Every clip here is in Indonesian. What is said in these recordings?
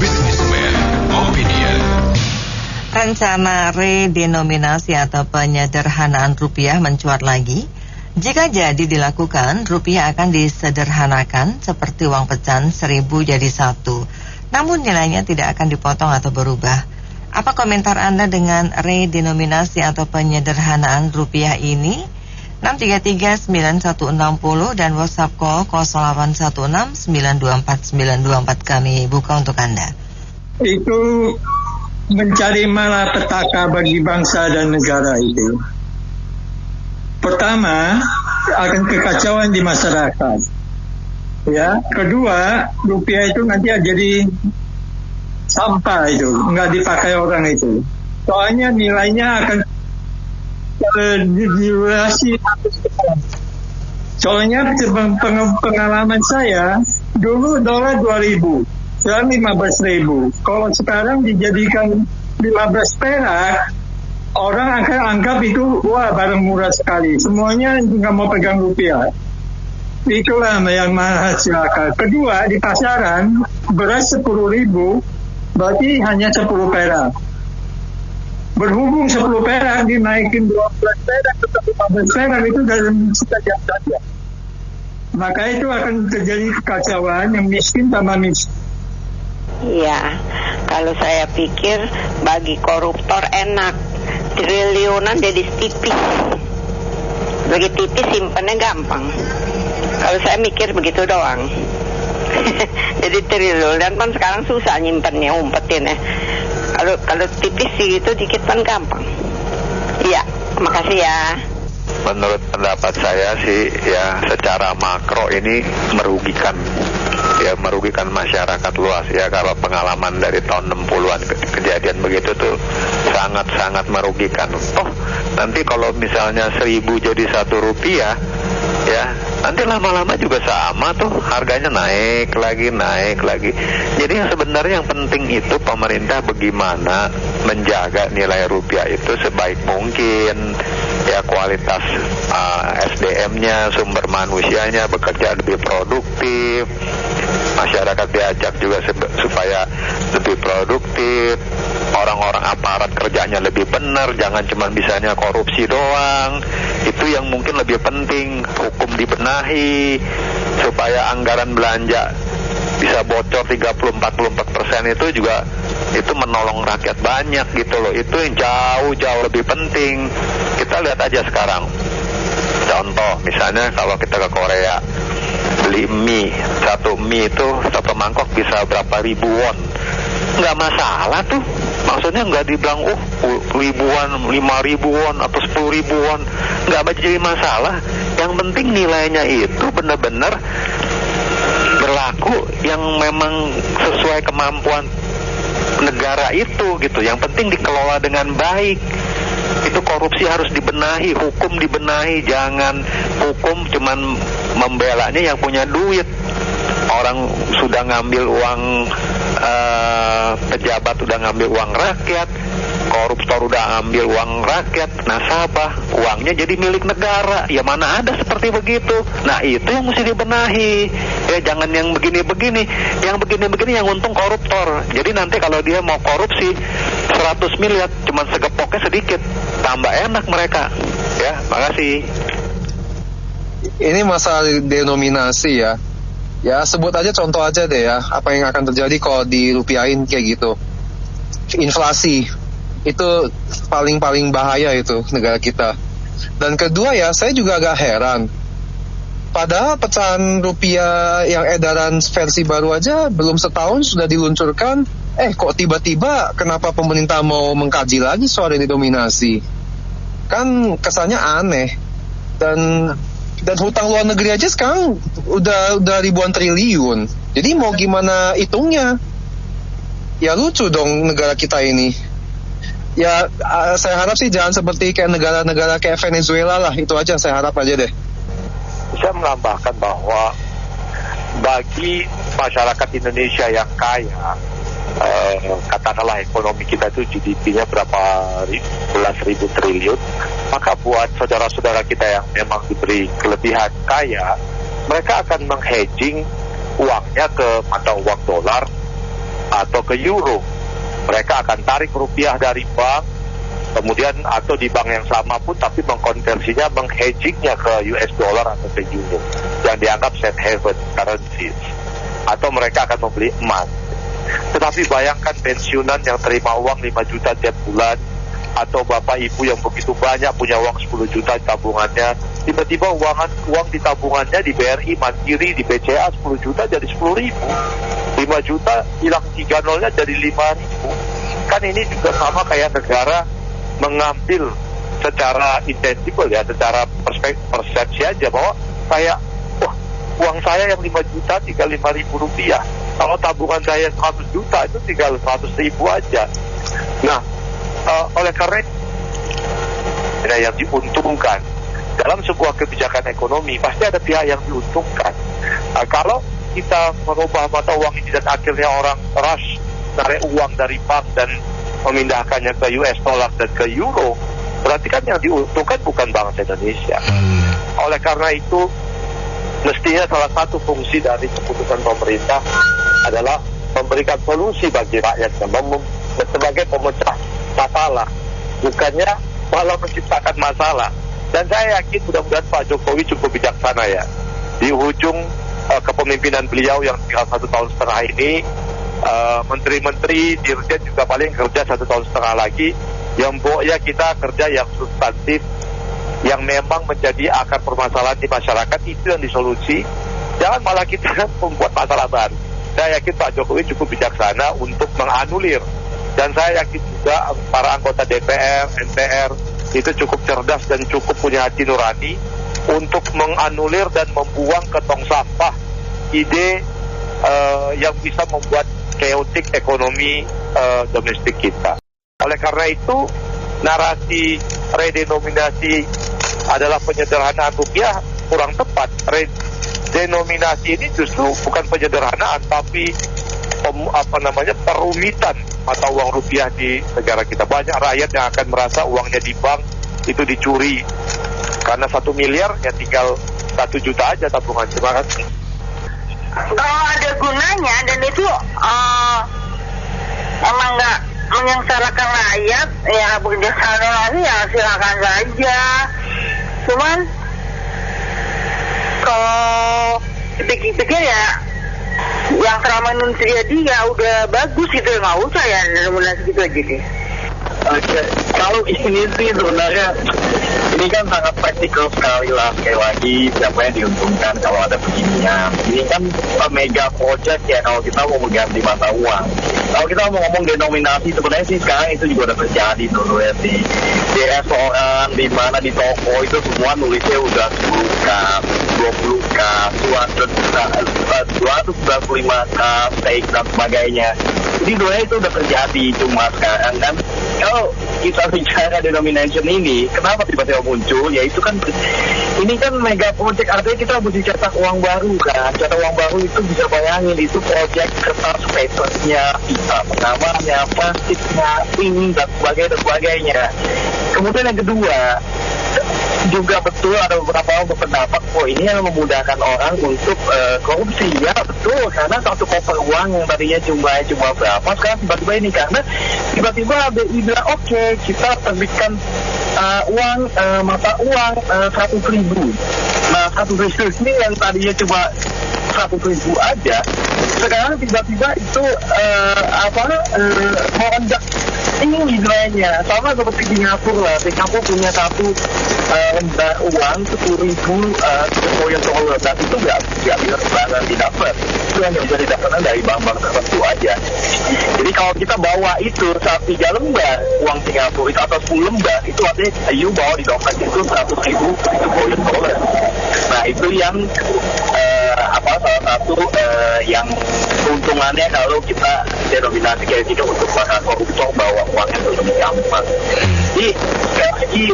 Businessman Opinion. Rencana redenominasi atau penyederhanaan rupiah mencuat lagi. Jika jadi dilakukan, rupiah akan disederhanakan seperti uang pecahan 1.000 jadi 1. Namun nilainya tidak akan dipotong atau berubah. Apa komentar Anda dengan redenominasi atau penyederhanaan rupiah ini? 633-9160 dan WhatsApp call 0816-924-924 kami buka untuk Anda. Itu mencari malapetaka bagi bangsa dan negara itu. Pertama, akan kekacauan di masyarakat. Ya, kedua, rupiah itu nanti jadi sampah itu, nggak dipakai orang itu. Soalnya nilainya akan diluasi. Soalnya pengalaman saya, dulu dolar 2.000, sekarang 15.000. Kalau sekarang dijadikan 15 perak, orang akan anggap itu wah barang murah sekali. Semuanya nggak mau pegang rupiah. Itulah yang menghasilkan. Kedua, di pasaran beras 10.000 berarti hanya 10 perak. Berhubung 10 perak dinaikin 12 perak atau 15 perak itu dalam sekejap saja. Maka itu akan terjadi kekacauan, yang miskin tambah miskin. Iya, kalau saya pikir bagi koruptor enak, triliunan jadi tipis. Bagi tipis simpannya gampang. Kalau saya mikir begitu doang. Jadi triliunan kan sekarang susah nyimpannya, umpetin ya. Kalau tipis sih itu dikit kan gampang. Iya, makasih ya. Menurut pendapat saya sih ya secara makro ini merugikan masyarakat luas ya. Kalau pengalaman dari tahun 60-an kejadian begitu tuh sangat-sangat merugikan. Nanti kalau misalnya 1.000 jadi 1 rupiah ya, nanti lama-lama juga sama tuh, harganya naik lagi. Jadi yang sebenarnya yang penting itu pemerintah bagaimana menjaga nilai rupiah itu sebaik mungkin ya, kualitas SDM-nya, sumber manusianya bekerja lebih produktif, masyarakat diajak juga supaya lebih produktif, orang-orang aparat kerjanya lebih benar, jangan cuma bisanya korupsi doang. Itu yang mungkin lebih penting. Hukum dibenahi supaya anggaran belanja bisa bocor 30-44% itu juga itu menolong rakyat banyak gitu loh. Itu yang jauh lebih penting. Kita lihat aja sekarang, contoh misalnya kalau kita ke Korea beli mie, satu mie itu satu mangkok bisa berapa ribu won, nggak masalah tuh. Maksudnya nggak dibilang ribuan, 5.000 won atau 10.000 won, nggak jadi masalah. Yang penting nilainya itu benar-benar berlaku yang memang sesuai kemampuan negara itu gitu. Yang penting dikelola dengan baik. Itu korupsi harus dibenahi, hukum dibenahi, jangan hukum cuman membelanya yang punya duit. Orang sudah ngambil uang, pejabat udah ngambil uang rakyat, koruptor udah ngambil uang rakyat, nasabah, uangnya jadi milik negara. Ya mana ada seperti begitu. Nah itu yang mesti dibenahi. Ya jangan yang begini-begini. Yang begini-begini yang untung koruptor. Jadi nanti kalau dia mau korupsi 100 miliar, cuman segepoknya sedikit, tambah enak mereka. Ya, makasih. Ini masalah denominasi ya. Ya sebut aja, contoh aja deh ya, apa yang akan terjadi kalau dirupiahin kayak gitu. Inflasi itu paling bahaya itu negara kita. Dan kedua ya, saya juga agak heran. Padahal pecahan rupiah yang edaran versi baru aja belum setahun sudah diluncurkan. Kok tiba-tiba kenapa pemerintah mau mengkaji lagi soal denominasi? Kan kesannya aneh. Dan hutang luar negeri aja sekarang udah ribuan triliun. Jadi mau gimana hitungnya? Ya lucu dong negara kita ini. Ya saya harap sih jangan seperti kayak negara-negara kayak Venezuela lah. Itu aja saya harap aja deh. Saya menambahkan bahwa bagi masyarakat Indonesia yang kaya, katakanlah ekonomi kita itu GDP-nya berapa belas ribu triliun, maka buat saudara-saudara kita yang memang diberi kelebihan kaya, mereka akan menghedging uangnya ke mata uang dolar atau ke euro. Mereka akan tarik rupiah dari bank, kemudian atau di bank yang sama pun tapi mengkonversinya, menghedgingnya ke US dollar atau ke euro yang dianggap safe haven currencies, atau mereka akan membeli emas. Tetapi bayangkan pensiunan yang terima uang 5 juta tiap bulan, atau bapak ibu yang begitu banyak punya uang 10 juta di tabungannya, tiba-tiba uang di tabungannya di BRI, Mandiri, di BCA 10 juta jadi 10 ribu, 5 juta hilang 3 nolnya jadi 5 ribu. Kan ini juga sama kayak negara mengambil secara intangible ya, secara persepsi aja bahwa kayak, wah, uang saya yang 5 juta tinggal 5 ribu rupiah, kalau tabungan saya 100 juta itu tinggal 100 ribu aja. Nah, oleh karena yang diuntungkan dalam sebuah kebijakan ekonomi, pasti ada pihak yang diuntungkan. Kalau kita merubah mata uang ini dan akhirnya orang rush tarik uang dari bank dan memindahkannya ke US dollar dan ke euro, berarti kan yang diuntungkan bukan bangsa Indonesia. Oleh karena itu, mestinya salah satu fungsi dari keputusan pemerintah adalah memberikan solusi bagi rakyat sebagai pemecah masalah, bukannya malah menciptakan masalah. Dan saya yakin mudah-mudahan Pak Jokowi cukup bijaksana ya. Di ujung kepemimpinan beliau yang tinggal 1 tahun setengah ini, menteri-menteri, dirjen juga paling kerja 1 tahun setengah lagi. Yang pokoknya kita kerja yang substantif, yang memang menjadi akar permasalahan di masyarakat, itu yang disolusi. Jangan malah kita membuat masalah baru. Saya yakin Pak Jokowi cukup bijaksana untuk menganulir. Dan saya yakin juga para anggota DPR, MPR itu cukup cerdas dan cukup punya hati nurani untuk menganulir dan membuang ke tong sampah ide yang bisa membuat chaotic ekonomi domestik kita. Oleh karena itu, narasi redenominasi adalah penyederhanaan rupiah kurang tepat. Redenominasi ini justru bukan penyederhanaan, tapi perumitan mata uang rupiah di negara kita. Banyak rakyat yang akan merasa uangnya di bank itu dicuri karena 1 miliar ya tinggal 1 juta aja tabungan. Terima kasih. Kalau ada gunanya dan itu emang nggak menyengsarakan rakyat, ya bekerja sana ya silakan saja. Cuman kalau dipikir-pikir ya, yang selama ini terjadi ya udah bagus gitu, nggak usah ya nominasi gitu aja deh. Oke, kalau ini sih sebenarnya ini kan sangat praktikal sekali lah. Sekali lagi, siapa yang diuntungkan kalau ada beginian? Ini kan mega project ya kalau kita mau mengganti mata uang. Kalau kita mau ngomong denominasi, sebenarnya sih sekarang itu juga udah terjadi dulu ya di restoran, di mana di toko itu semua nulisnya udah 10K, 20K, 295K, steak dan sebagainya. Jadi sebenarnya itu udah terjadi, cuma sekarang kan kalau kita bicara denomination ini, kenapa tiba-tiba muncul? Ya itu kan, ini kan mega project, artinya kita mesti cetak uang baru kan. Cetak uang baru itu bisa bayangin, itu project kertas papernya, kita pengamannya, plastiknya, ini dan sebagainya. Kemudian yang kedua, juga betul ada beberapa orang berpendapat, oh ini yang memudahkan orang untuk korupsi. Ya betul, karena satu koper uang yang tadinya jumlahnya cuma berapa, sekarang tiba-tiba ini karena tiba-tiba BI bilang oke, kita terbitkan mata uang 100.000. Nah 100.000 ini yang tadinya cuma 100.000 aja, sekarang tiba-tiba itu melonjak tinggi nilainya. Sama seperti di Singapura lah. Singapura punya satu lembar uang 10.000 $10. Dan itu nggak bisa sembarangan didapat. Itu hanya bisa didapatkan dari bank-bank tertentu aja. Jadi kalau kita bawa itu 3 lembar uang Singapura itu atau 10 lembar, itu artinya you bawa di dompet itu 100.000 $10. Nah itu yang salah satu yang keuntungannya kalau kita denominasi kayak gitu untuk para koruptor bawa uangnya itu lebih gampang. Jadi sekali lagi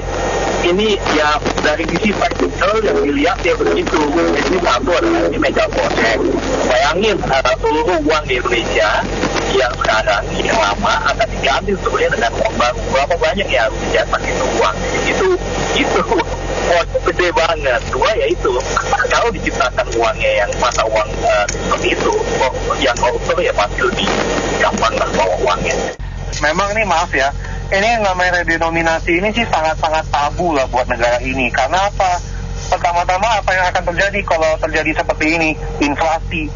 ini ya dari sisi praktikal yang dilihat ya begitu. Ini satu adalah ini mega project. Bayangin seluruh uang di Indonesia yang sekarang yang lama akan diganti sebenarnya dengan uang baru. Berapa banyak ya harus dicetak itu uang? Itu Oh, itu gede banget. Dua ya itu, kalau diciptakan uangnya yang mata uang seperti itu, yang koruptor ya pasti lebih gampang lah bawa uangnya. Memang nih maaf ya, ini yang namanya redenominasi ini sih sangat-sangat tabu lah buat negara ini. Karena apa? Pertama-tama apa yang akan terjadi kalau terjadi seperti ini? Inflasi.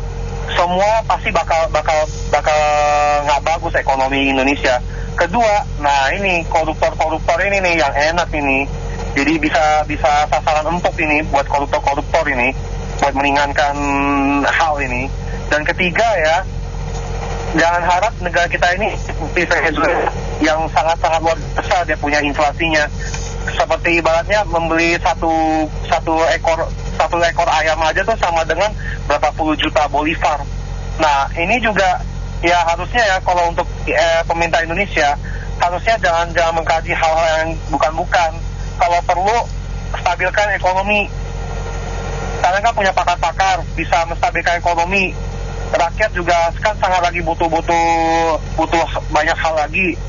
Semua pasti bakal nggak bagus ekonomi Indonesia. Kedua, nah ini koruptor ini nih yang enak ini. Jadi bisa sasaran empuk ini buat koruptor ini, buat meringankan hal ini. Dan ketiga ya, jangan harap negara kita ini seperti Venezuela yang sangat-sangat luar biasa dia punya inflasinya. Seperti ibaratnya membeli satu ekor ayam aja tuh sama dengan berapa puluh juta bolivar. Nah ini juga ya harusnya ya kalau untuk pemerintah Indonesia harusnya jangan mengkaji hal-hal yang bukan-bukan. Kalau perlu stabilkan ekonomi. Kalian kan punya pakar-pakar bisa menstabilkan ekonomi. Rakyat juga kan sangat lagi butuh banyak hal lagi.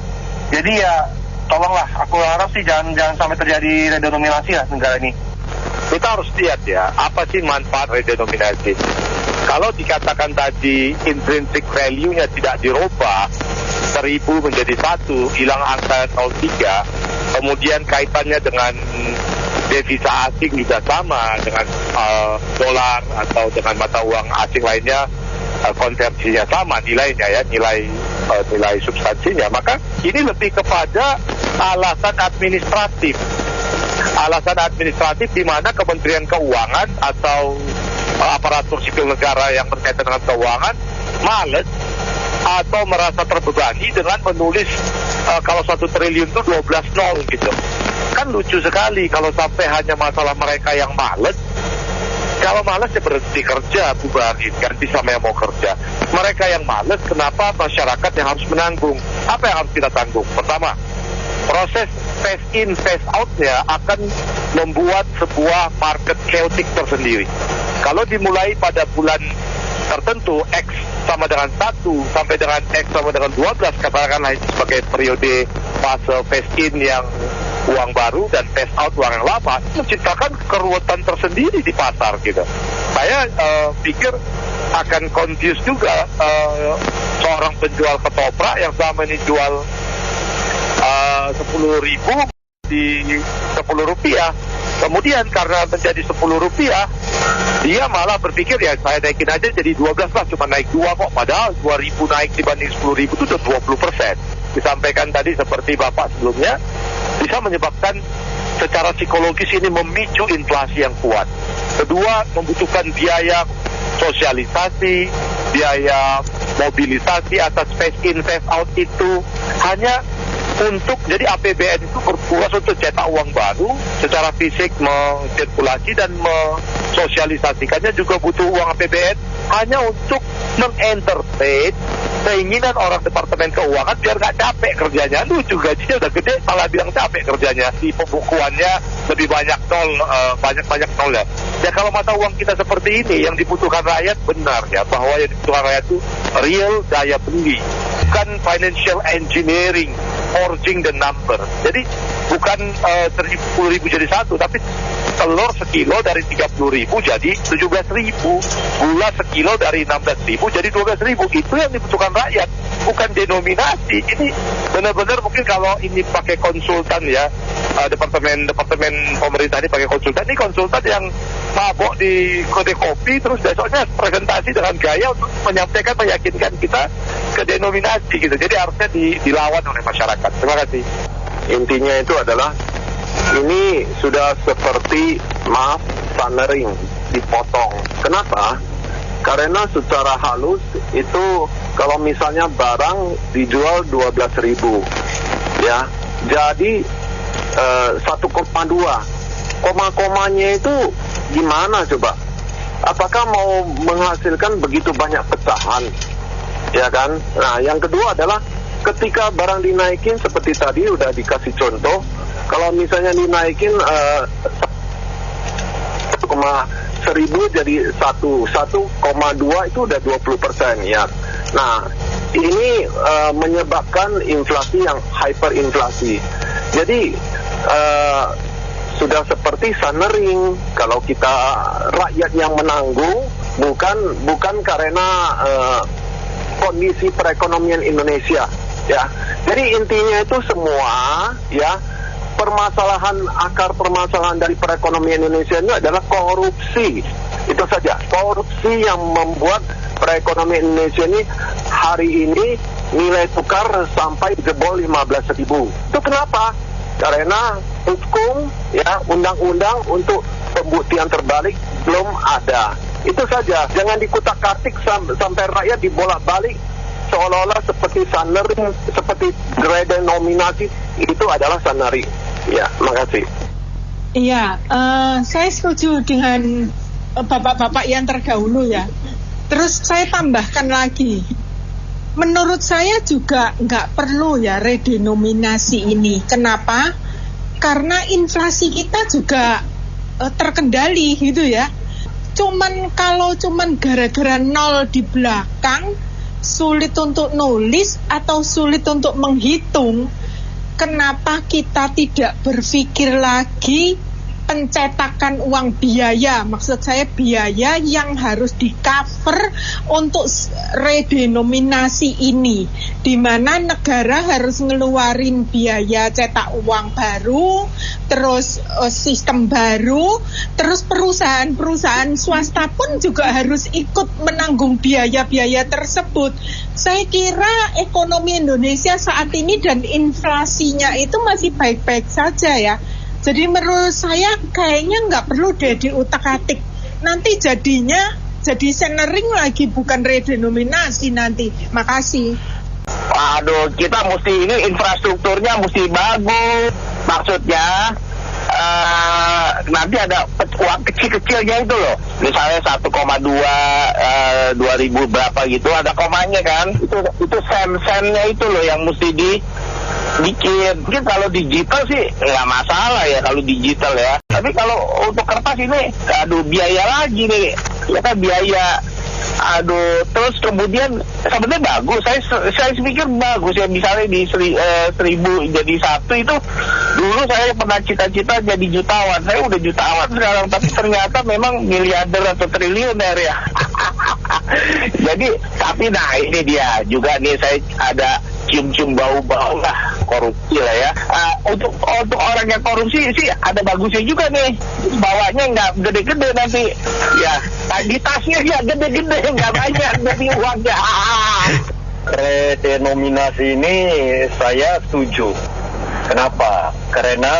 Jadi ya tolonglah, aku harap sih jangan sampai terjadi redenominasi lah negara ini. Kita harus lihat ya, apa sih manfaat redenominasi. Kalau dikatakan tadi intrinsic value-nya tidak dirubah, 1000 menjadi 1, hilang angka 03, kemudian kaitannya dengan devisa asing juga sama, dengan dolar atau dengan mata uang asing lainnya, konversinya sama, nilainya ya, nilai substansinya, maka ini lebih kepada alasan administratif di mana Kementerian Keuangan atau aparatur sipil negara yang berkaitan dengan keuangan males atau merasa terbebani dengan menulis kalau 1 triliun itu 12 nol gitu. Kan lucu sekali kalau sampai hanya masalah mereka yang males. Kalau males ya berhenti kerja, bubarin, ganti sama yang mau kerja. Mereka yang males, kenapa masyarakat yang harus menanggung? Apa yang harus kita tanggung? Pertama, proses phase in, phase out-nya akan membuat sebuah market chaotic tersendiri. Kalau dimulai pada bulan tertentu, X sama dengan 1 sampai dengan X sama dengan 12, katakanlah sebagai periode fase phase in yang uang baru dan phase out uang yang lama, menciptakan keruwetan tersendiri di pasar gitu. Saya pikir akan confuse juga seorang penjual ketoprak yang selama ini jual 10.000 di Rp10. Kemudian karena menjadi Rp10, dia malah berpikir ya saya naikin aja jadi 12 lah, cuma naik 2 kok. Padahal 2.000 naik dibanding 10.000 itu udah 20%. Disampaikan tadi seperti Bapak sebelumnya, bisa menyebabkan secara psikologis ini memicu inflasi yang kuat. Kedua, membutuhkan biaya sosialisasi, biaya mobilisasi atas phase in, phase out itu hanya untuk, jadi APBN itu berpuas untuk cetak uang baru secara fisik, mensirkulasi dan mensosialisasikannya juga butuh uang APBN hanya untuk mengentertain keinginan orang Departemen Keuangan biar nggak capek kerjanya. Lucu, gajinya udah gede malah bilang capek kerjanya. Di pembukuannya lebih banyak nol, banyak nol ya. Ya kalau mata uang kita seperti ini, yang dibutuhkan rakyat benar ya, bahwa yang dibutuhkan rakyat itu real daya beli, bukan financial engineering, forging the number. Jadi bukan 10.000 jadi 1, tapi telur sekilo dari 30.000 jadi 17.000, gula sekilo dari 16.000 jadi 12.000. Itu yang dibutuhkan rakyat, bukan denominasi. Ini benar-benar mungkin kalau ini pakai konsultan ya, departemen pemerintah ini pakai konsultan. Ini konsultan yang mabok di kedai kopi terus besoknya presentasi dengan gaya untuk menyampaikan, meyakinkan kita ke denominasi gitu. Jadi harusnya dilawan oleh masyarakat. Terima kasih. Intinya itu adalah ini sudah seperti thundering, dipotong. Kenapa? Karena secara halus itu kalau misalnya barang dijual 12.000 ya, jadi 1,2 koma-komanya itu gimana coba? Apakah mau menghasilkan begitu banyak pecahan? Ya kan? Nah, yang kedua adalah ketika barang dinaikin seperti tadi udah dikasih contoh, kalau misalnya dinaikin 1,1000 jadi 1,2 itu udah 20% ya. Nah, ini menyebabkan inflasi yang hyperinflasi. Jadi sudah seperti Sunring. Kalau kita rakyat yang menanggung, bukan karena kondisi perekonomian Indonesia, ya. Jadi intinya itu semua, ya, akar permasalahan dari perekonomian Indonesia ini adalah korupsi. Itu saja, korupsi yang membuat perekonomian Indonesia ini hari ini nilai tukar sampai jebol 15.000. Itu kenapa? Karena hukum, ya, undang-undang untuk pembuktian terbalik belum ada. Itu saja, jangan dikutak-katik sampai rakyat dibolak-balik seolah-olah seperti Sunring, seperti redenominasi itu adalah Sunring. Ya, makasih. Iya, saya setuju dengan bapak-bapak yang terdahulu ya. Terus saya tambahkan lagi, menurut saya juga nggak perlu ya redenominasi ini. Kenapa? Karena inflasi kita juga terkendali gitu ya. Kalau cuman gara-gara nol di belakang, sulit untuk nulis atau sulit untuk menghitung, kenapa kita tidak berpikir lagi pencetakan uang biaya, maksud saya biaya yang harus di-cover untuk redenominasi ini, di mana negara harus ngeluarin biaya cetak uang baru, terus sistem baru, terus perusahaan swasta pun juga harus ikut menanggung biaya-biaya tersebut. Saya kira ekonomi Indonesia saat ini dan inflasinya itu masih baik-baik saja ya. Jadi menurut saya kayaknya nggak perlu deh diutak-atik. Nanti jadinya jadi Sunring lagi, bukan redenominasi nanti. Makasih. Aduh, kita mesti ini infrastrukturnya mesti bagus. Maksudnya nanti ada uang kecil-kecilnya itu loh. Misalnya 1,2 2000 berapa gitu, ada komanya kan. Itu sen-sennya itu loh yang mesti bikin. Mungkin kalau digital sih nggak masalah ya, kalau digital ya. Tapi kalau untuk kertas ini, aduh biaya lagi nih. Ya kan biaya. Aduh, terus kemudian sebenarnya bagus. Saya pikir bagus ya, misalnya di 1000 jadi 1 itu. Dulu saya pernah cita-cita jadi jutawan. Saya udah jutawan sekarang, tapi ternyata memang miliarder atau triliuner ya. Jadi, tapi nah ini dia juga nih, saya ada cium-cium bau-bau lah korupsi lah ya. Untuk orang yang korupsi sih ada bagusnya juga nih, bawanya nggak gede-gede nanti ya, di tasnya ya gede-gede, nggak banyak jadi uangnya. Redenominasi ini saya setuju. Kenapa? Karena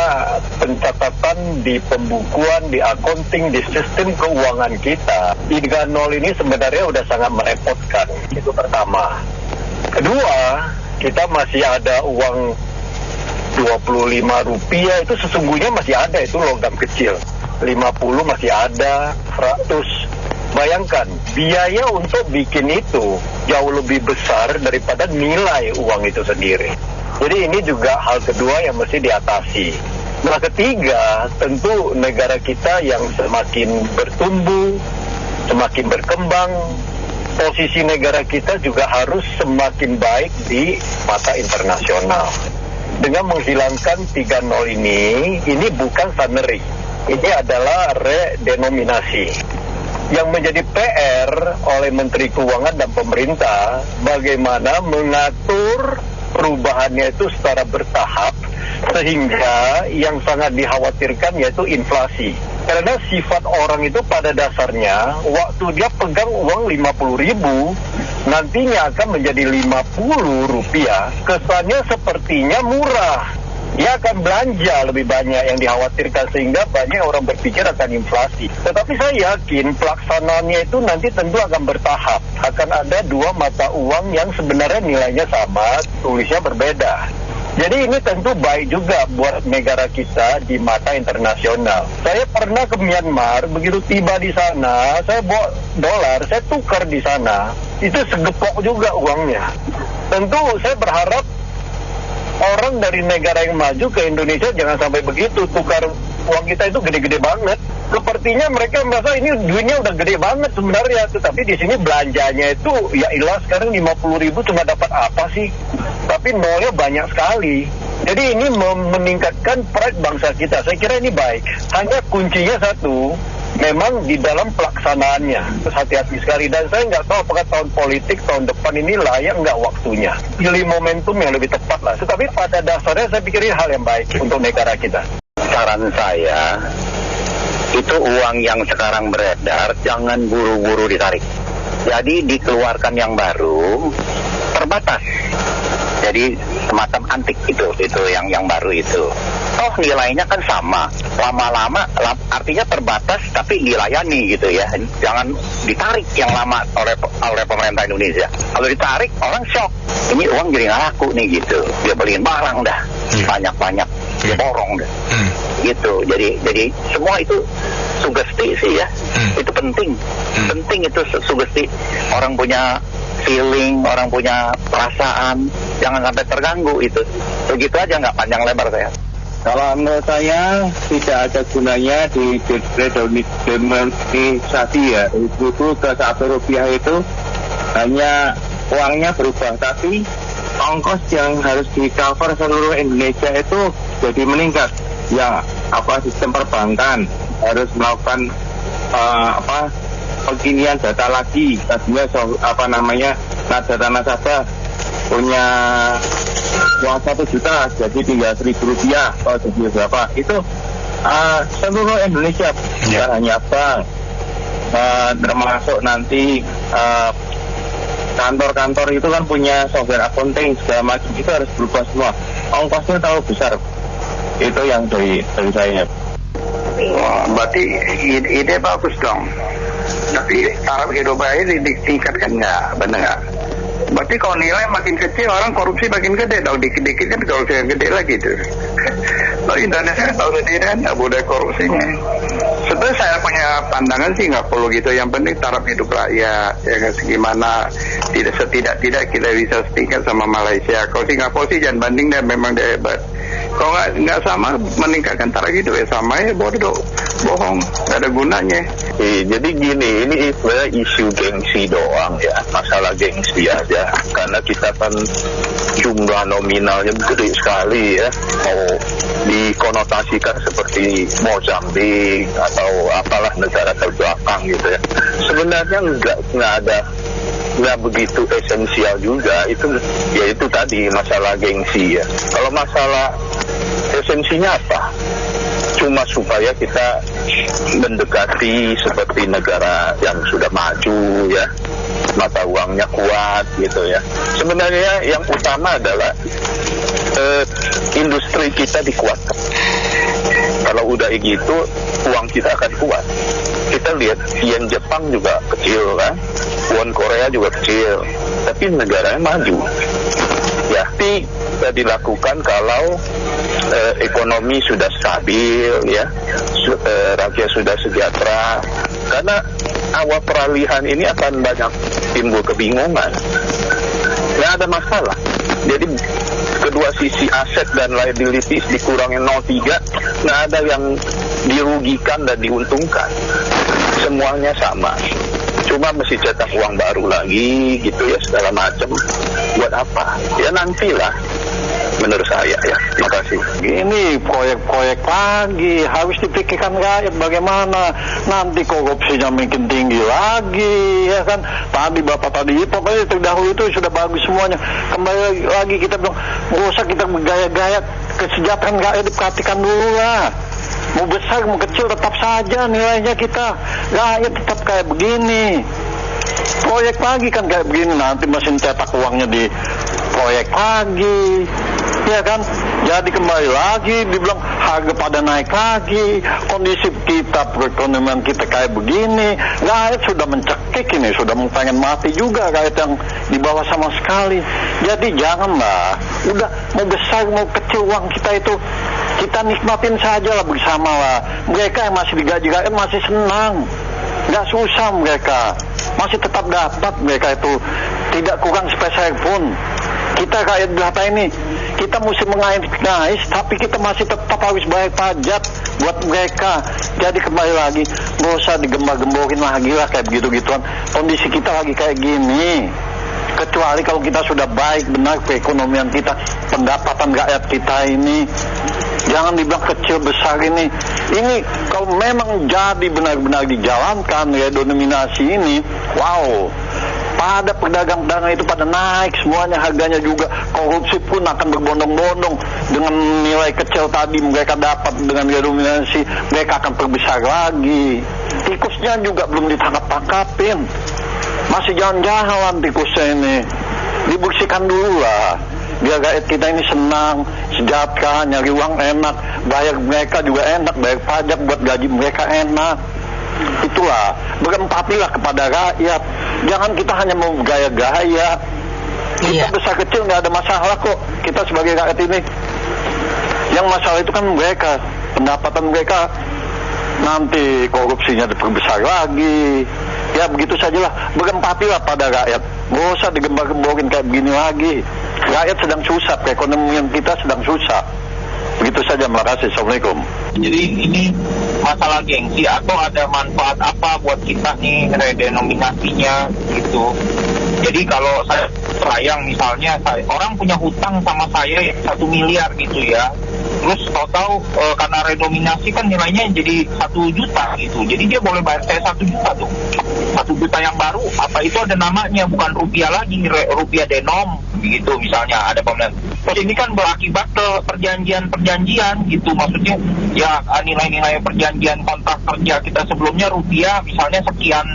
pencatatan di pembukuan, di accounting, di sistem keuangan kita, 3.0 ini sebenarnya udah sangat merepotkan. Itu pertama. Kedua, kita masih ada uang 25 rupiah, itu sesungguhnya masih ada, itu logam kecil. 50 masih ada, 100. Bayangkan, biaya untuk bikin itu jauh lebih besar daripada nilai uang itu sendiri. Jadi ini juga hal kedua yang mesti diatasi. Nah, ketiga, tentu negara kita yang semakin bertumbuh, semakin berkembang, posisi negara kita juga harus semakin baik di mata internasional. Dengan menghilangkan 3.0 ini bukan Sunring. Ini adalah redenominasi. Yang menjadi PR oleh Menteri Keuangan dan pemerintah, bagaimana mengatur perubahannya itu secara bertahap, sehingga yang sangat dikhawatirkan yaitu inflasi. Karena sifat orang itu pada dasarnya, waktu dia pegang uang 50.000, nantinya akan menjadi 50 rupiah, kesannya sepertinya murah. Dia akan belanja lebih banyak, yang dikhawatirkan, sehingga banyak orang berpikir akan inflasi. Tetapi saya yakin pelaksanaannya itu nanti tentu akan bertahap. Akan ada dua mata uang yang sebenarnya nilainya sama, tulisnya berbeda. Jadi ini tentu baik juga buat negara kita di mata internasional. Saya pernah ke Myanmar, begitu tiba di sana, saya bawa dolar, saya tukar di sana. Itu segepok juga uangnya. Tentu saya berharap orang dari negara yang maju ke Indonesia jangan sampai begitu, tukar uang kita itu gede-gede banget. Sepertinya mereka merasa ini duitnya udah gede banget sebenarnya, tetapi di sini belanjanya itu ya ilah, sekarang 50.000 cuma dapat apa sih? Tapi nolnya banyak sekali. Jadi ini meningkatkan pride bangsa kita. Saya kira ini baik. Hanya kuncinya satu, memang di dalam pelaksanaannya. Hati-hati sekali. Dan saya nggak tahu apakah tahun politik tahun depan ini layak nggak waktunya. Pilih momentum yang lebih tepat lah. Tetapi pada dasarnya saya pikir ini hal yang baik untuk negara kita. Saran saya, itu uang yang sekarang beredar jangan buru-buru ditarik. Jadi dikeluarkan yang baru terbatas. Jadi semacam antik itu yang baru itu. Oh nilainya kan sama, lama-lama artinya terbatas tapi dilayani gitu ya. Jangan ditarik yang lama oleh pemerintah Indonesia. Kalau ditarik orang shock. Ini uang jadi nggak laku nih gitu. Dia beliin barang dah banyak-banyak, dia borong dah. Gitu. Jadi semua itu sugesti sih ya. Itu penting. Penting itu sugesti. Orang punya feeling, orang punya perasaan, jangan sampai terganggu itu. Begitu aja, nggak panjang lebar saya. Kalau menurut saya tidak ada gunanya di demonetisasi ya. Itu ke Rp1 itu hanya uangnya berubah, tapi ongkos yang harus di cover seluruh Indonesia itu jadi meningkat. Ya, sistem perbankan harus melakukan penginian data lagi. Tadinya data nasabah punya uang 1 juta jadi tinggal Rp1.000 atau jadi berapa itu seluruh Indonesia bukan hanya bank, termasuk nanti kantor-kantor itu kan punya software accounting segala macam, itu harus berubah semua. Ongkosnya terlalu besar. Itu yang dari saya. Wah, berarti ide bagus dong. Tapi taraf hidup aja ditingkatkan nggak? Benar nggak? Berarti kalau nilai makin kecil, orang korupsi makin gede dong. Dikit-dikit kan korupsi yang gede lagi tuh. Kalau Indonesia tahu sendiri kan nggak boleh korupsinya. Sebenarnya saya punya pandangan sih nggak perlu gitu. Yang penting taraf hidup rakyat. Ya kan, gimana setidak-tidak kita bisa setingkat sama Malaysia. Kalau Singapura sih jangan banding deh, memang dia hebat. Kalau nggak sama meningkatkan taraf hidup ya sama ya bodoh, bohong, nggak ada gunanya. Jadi gini, ini sebenarnya isu gengsi doang ya, masalah gengsi aja. Karena kita kan jumlah nominalnya gede sekali ya, mau dikonotasikan seperti Mozambik atau apalah negara terbelakang gitu ya. Sebenarnya nggak begitu esensial juga, itu tadi masalah gengsi ya. Kalau masalah esensinya apa? Cuma supaya kita mendekati seperti negara yang sudah maju ya, mata uangnya kuat gitu ya. Sebenarnya yang utama adalah industri kita dikuatkan. Kalau udah gitu, uang kita akan kuat. Kita lihat yen Jepang juga kecil kan, won Korea juga kecil, tapi negaranya maju. Ya, tapi dilakukan kalau ekonomi sudah stabil ya, rakyat sudah sejahtera. Karena awal peralihan ini akan banyak timbul kebingungan. Nggak ada masalah. Jadi kedua sisi aset dan liabilities dikurangi 0,3, nggak ada yang dirugikan dan diuntungkan. Semuanya sama. Cuma mesti cetak uang baru lagi gitu ya, segala macam. Buat apa? Ya nantilah, menurut saya ya. Terima kasih. Ini proyek-proyek lagi, harus dipikirkan rakyat bagaimana nanti korupsinya makin tinggi lagi ya kan. Tadi Bapak pokoknya terdahulu itu sudah bagus semuanya. Kembali lagi kita bilang, nggak usah kita bergaya-gaya, kesejahteraan rakyat diperhatikan dulu lah. Mau besar mau kecil tetap saja nilainya kita, rakyat tetap kayak begini. Proyek lagi kan kayak begini, nanti mesin cetak uangnya di proyek lagi, ya kan? Jadi kembali lagi dibilang harga pada naik lagi, kondisi kita perekonomian kita kayak begini, rakyat sudah mencekik ini, sudah pengen mati juga rakyat yang di bawah sama sekali. Jadi janganlah, udah mau besar mau kecil uang kita itu kita nikmatin saja lah bersama lah. Mereka yang masih digaji rakyat masih senang, nggak susah mereka, masih tetap dapat mereka itu, tidak kurang sepeser pun. Kita rakyat jelata ini, kita mesti mengais, tapi kita masih tetap harus bayar pajak buat mereka. Jadi kembali lagi, nggak usah digembar-gemborin lagi lah kayak begitu-gituan. Kondisi kita lagi kayak gini, Kecuali kalau kita sudah baik benar perekonomian kita, pendapatan rakyat kita ini, jangan dibilang kecil besar ini. Ini kalau memang jadi benar-benar dijalankan redenominasi ini, wow, pada pedagang-pedagang itu pada naik semuanya harganya juga, korupsi pun akan berbondong-bondong. Dengan nilai kecil tadi mereka dapat dengan redenominasi, mereka akan perbesar lagi. Tikusnya juga belum ditangkap-tangkapin, masih jalan-jalan tikusnya ini. Dibersihkan dulu lah, biar rakyat kita ini senang, sejahtera, nyari uang enak, bayar mereka juga enak, bayar pajak buat gaji mereka enak. Itulah, berempatilah kepada rakyat. Jangan kita hanya mau gaya-gaya. Kita besar kecil nggak ada masalah kok. Kita sebagai rakyat ini, yang masalah itu kan mereka, pendapatan mereka. Nanti korupsinya diperbesar lagi. Ya begitu sajalah, berempatilah pada rakyat. Nggak usah digembar-gemborin kayak begini lagi. Rakyat sedang susah, perekonomian kita sedang susah. Begitu saja, makasih. Assalamualaikum. Jadi ini masalah gengsi atau ada manfaat apa buat kita nih redenominasinya gitu. Jadi kalau saya sayang misalnya orang punya hutang sama saya 1 miliar gitu ya. Terus tahu-tahu karena redenominasi kan nilainya jadi 1 juta gitu. Jadi dia boleh bayar saya 1 juta tuh. 1 juta yang baru, apa itu ada namanya, bukan rupiah lagi, rupiah denom gitu misalnya ada pembelian. Terus ini kan berakibat ke perjanjian-perjanjian gitu, maksudnya ya nilai-nilai perjanjian kontrak kerja kita sebelumnya rupiah misalnya sekian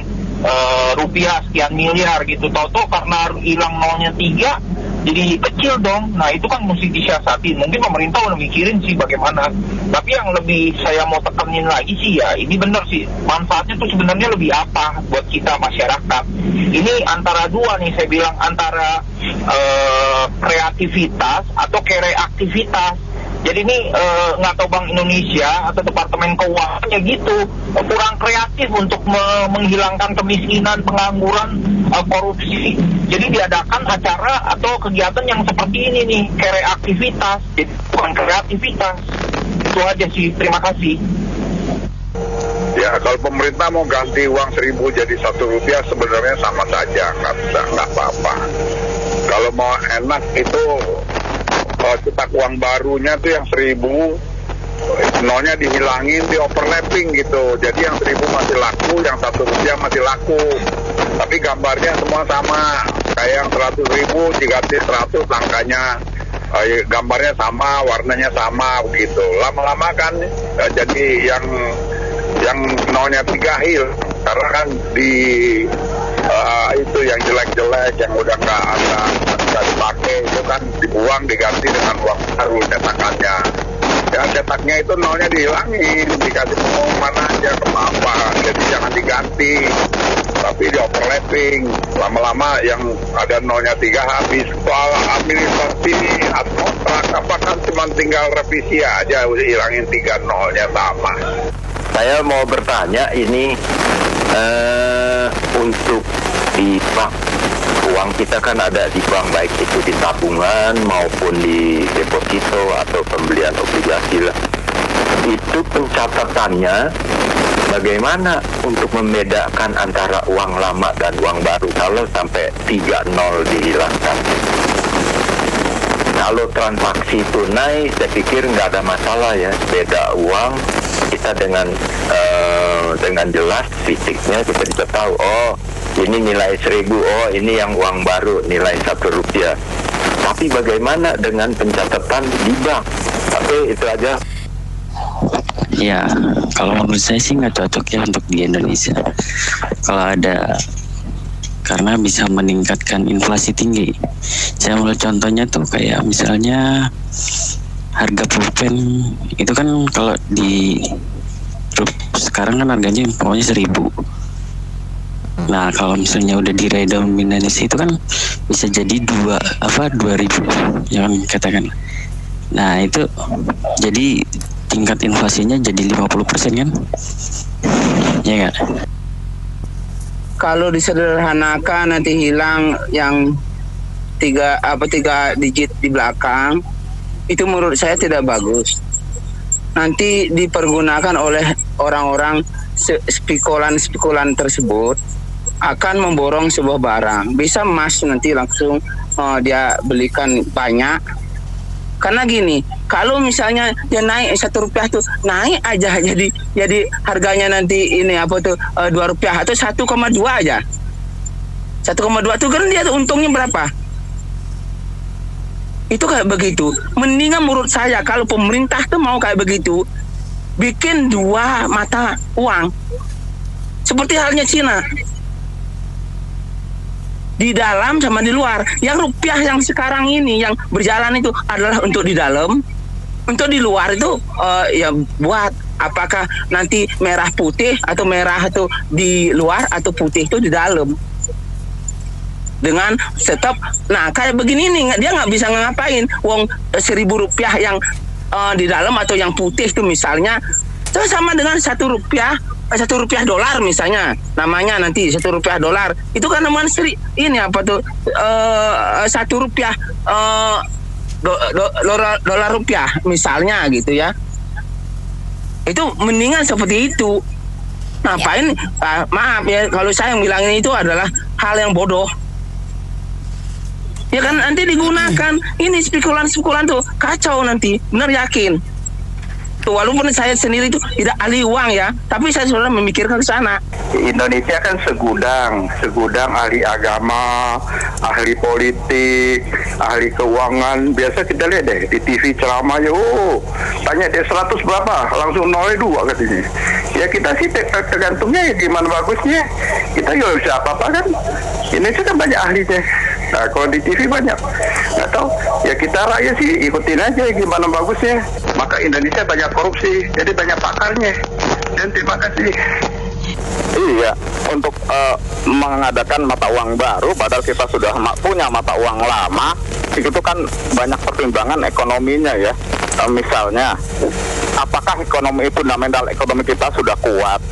rupiah sekian miliar gitu, tahu-tahu karena hilang nolnya 3 jadi kecil dong. Nah itu kan mesti disiasati. Mungkin pemerintah udah mikirin sih bagaimana. Tapi yang lebih saya mau tekenin lagi sih ya, ini bener sih, manfaatnya tuh sebenarnya lebih apa buat kita masyarakat. Ini antara dua nih, saya bilang antara kreativitas atau kereaktivitas. Jadi ini nggak tahu Bank Indonesia atau Departemen Keuangan ya gitu, kurang kreatif untuk menghilangkan kemiskinan, pengangguran, korupsi. Jadi diadakan acara atau kegiatan yang seperti ini nih, kereaktivitas, jadi bukan kreativitas. Itu aja sih, terima kasih. Ya kalau pemerintah mau ganti uang 1.000 jadi 1 rupiah sebenarnya sama saja, nggak apa-apa. Kalau mau enak itu cetak uang barunya tuh yang 1.000 nolnya dihilangin, di overlapping gitu. Jadi yang 1.000 masih laku, yang 1 rupiah masih laku. Tapi gambarnya semua sama, kayak yang 100.000 diganti 100 angkanya, gambarnya sama, warnanya sama begitu. Lama-lama kan jadi yang nolnya 3 hil, karena kan di itu yang jelek-jelek yang udah nggak dipakai itu kan dibuang, diganti dengan uang baru cetakannya. Ya cetaknya itu nolnya dihilangin, dikasih pengumuman aja ke apa, jadi jangan diganti, tapi di overlapping. Lama-lama yang ada nolnya 3 habis. Soal administrasi atau kontrak apa kan cuma tinggal revisi aja, udah hilangin 3 nolnya sama. Saya mau bertanya ini untuk di bank, uang kita kan ada di bank, baik itu di tabungan maupun di deposito atau pembelian obligasi lah. Itu pencatatannya bagaimana untuk membedakan antara uang lama dan uang baru kalau sampai 3 nol dihilangkan? Kalau transaksi tunai saya pikir nggak ada masalah ya, beda uang kita dengan jelas fisiknya kita bisa tahu, oh ini nilai 1.000, oh ini yang uang baru nilai 1 rupiah. Tapi bagaimana dengan pencatatan di bank? Tapi itu aja. Ya, kalau menurut saya sih nggak cocok ya untuk di Indonesia. Kalau ada, karena bisa meningkatkan inflasi tinggi. Saya mulai contohnya tuh kayak misalnya harga pulpen itu kan kalau di sekarang kan harganya pokoknya 1.000. Nah kalau misalnya udah diredenominasi itu kan bisa jadi 2.000 jangan katakan. Nah itu jadi tingkat inflasinya jadi 50% kan? Ya kan? Kalau disederhanakan nanti hilang yang 3 digit di belakang, itu menurut saya tidak bagus. Nanti dipergunakan oleh orang-orang spekulan tersebut akan memborong sebuah barang. Bisa emas nanti langsung dia belikan banyak. Karena gini, kalau misalnya dia naik 1 rupiah tuh naik aja jadi harganya nanti ini apa tuh 2 rupiah atau 1,2 aja. 1,2 tuh kan dia tuh untungnya berapa? Itu kayak begitu. Mendingan menurut saya kalau pemerintah tuh mau kayak begitu, bikin 2 mata uang. Seperti halnya Cina. Di dalam sama di luar. Yang rupiah yang sekarang ini yang berjalan itu adalah untuk di dalam. Untuk di luar itu ya buat apakah nanti merah putih atau merah itu di luar atau putih itu di dalam. Dengan tetap, nah kayak begini nih dia nggak bisa ngapain. Wong 1.000 rupiah yang di dalam atau yang putih itu misalnya, itu sama dengan 1 rupiah dolar misalnya, namanya nanti 1 rupiah dolar itu kan namanya ini apa tuh 1 rupiah dolar rupiah misalnya gitu ya. Itu mendingan seperti itu. Ngapain maaf ya kalau saya yang bilangin itu adalah hal yang bodoh. Ya kan nanti digunakan ini spekulan tuh kacau nanti, benar yakin. Walaupun saya sendiri itu tidak ahli uang ya, tapi saya sudah memikirkan ke sana. Indonesia kan segudang ahli agama, ahli politik, ahli keuangan. Biasa kita lihat deh di TV ceramah aja, tanya dia 100 berapa, langsung 0,2 katanya. Ya kita sih tergantungnya ya gimana bagusnya. Kita juga bisa apa-apa kan. Indonesia kan banyak ahlinya. Nah kalau di TV banyak, nggak tahu. Ya kita rakyat sih ikutin aja gimana bagusnya. Maka Indonesia banyak korupsi, jadi banyak pakarnya. Dan terima kasih. Iya, untuk mengadakan mata uang baru, padahal kita sudah punya mata uang lama, itu kan banyak pertimbangan ekonominya ya. Misalnya, apakah ekonomi fundamental ekonomi kita sudah kuat?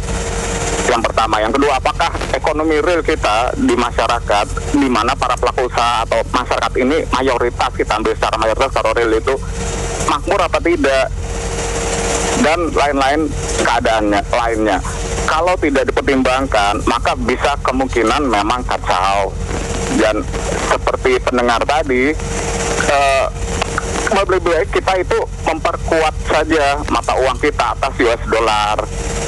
Yang pertama, yang kedua, apakah ekonomi real kita di masyarakat, di mana para pelaku usaha atau masyarakat ini mayoritas, kita ambil secara mayoritas, secara real itu makmur apa tidak, dan lain-lain keadaannya lainnya. Kalau tidak dipertimbangkan, maka bisa kemungkinan memang kacau. Dan seperti pendengar tadi, lebih baik kita itu memperkuat saja mata uang kita atas US dollar.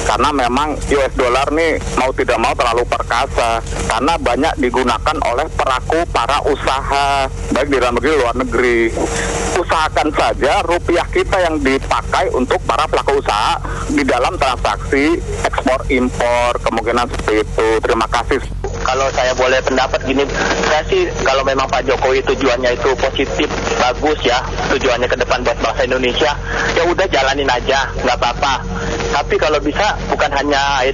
Karena memang US dollar nih mau tidak mau terlalu perkasa, karena banyak digunakan oleh pelaku para usaha, baik di dalam negeri luar negeri. Usahakan saja rupiah kita yang dipakai untuk para pelaku usaha di dalam transaksi ekspor impor, kemungkinan seperti itu. Terima kasih. Kalau saya boleh pendapat gini, saya sih kalau memang Pak Jokowi tujuannya itu positif, bagus ya, tujuannya ke depan buat bangsa Indonesia, ya udah jalanin aja, nggak apa-apa. Tapi kalau bisa bukan hanya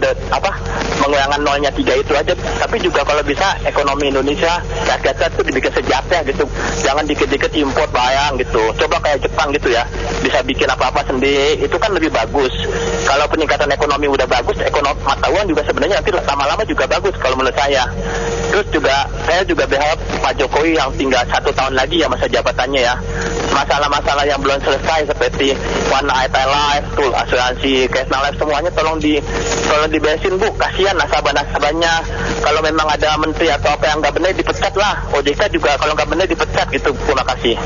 mengurangan 0,3 itu aja, tapi juga kalau bisa ekonomi Indonesia rakyatnya tuh dibikin sejahtera gitu, jangan dikit-dikit import barang gitu. Coba kayak Jepang gitu ya, bisa bikin apa-apa sendiri, itu kan lebih bagus. Kalau peningkatan ekonomi udah bagus, ekonomi mata uang juga sebenarnya nanti lama-lama juga bagus kalau menurut saya. Terus juga saya juga berharap Pak Jokowi yang tinggal 1 tahun lagi ya masa jabatannya ya, masalah-masalah yang belum selesai seperti One Eye Life, tuh asuransi Kesna Life, semuanya tolong diberesin Bu, kasihan nasabah-nasabahnya. Kalau memang ada menteri atau apa yang nggak benar dipecat lah, OJK juga kalau nggak benar dipecat gitu. Terima kasih.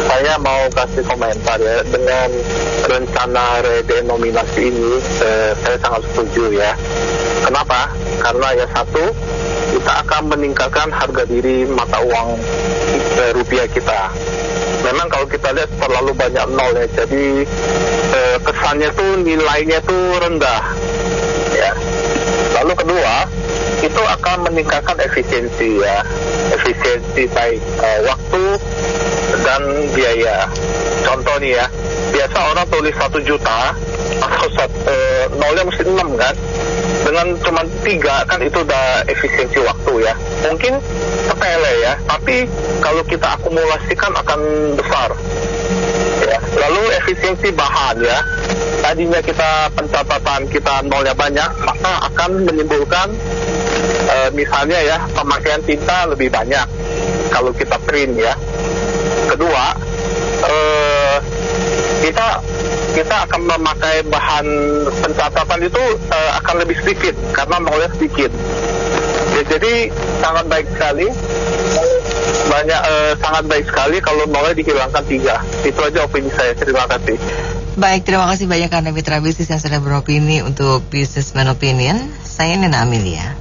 Saya mau kasih komentar ya dengan rencana redenominasi ini, saya sangat setuju ya. Kenapa? Karena ya satu, kita akan meningkatkan harga diri mata uang rupiah kita. Memang kalau kita lihat terlalu banyak nol ya, jadi kesannya tuh nilainya tuh rendah. Ya. Lalu kedua, itu akan meningkatkan efisiensi ya, efisiensi baik waktu dan biaya. Contoh nih ya, biasa orang tulis 1 juta atau nolnya mesti 6 kan, dengan cuma 3 kan itu udah efisiensi waktu ya. Mungkin sepele ya, tapi kalau kita akumulasikan akan besar ya. Lalu efisiensi bahan ya, tadinya kita pencatatan kita nolnya banyak, maka akan menimbulkan misalnya ya pemakaian tinta lebih banyak kalau kita print ya. Kedua, kita kita akan memakai bahan pencatatan itu akan lebih sedikit karena nolnya sedikit. Ya, jadi sangat baik sekali, sangat baik sekali kalau nolnya dihilangkan 3. Itu aja opini saya. Terima kasih. Baik, terima kasih banyak karena mitra bisnis yang sudah beropini untuk Businessman Opinion. Saya Nena Amelia.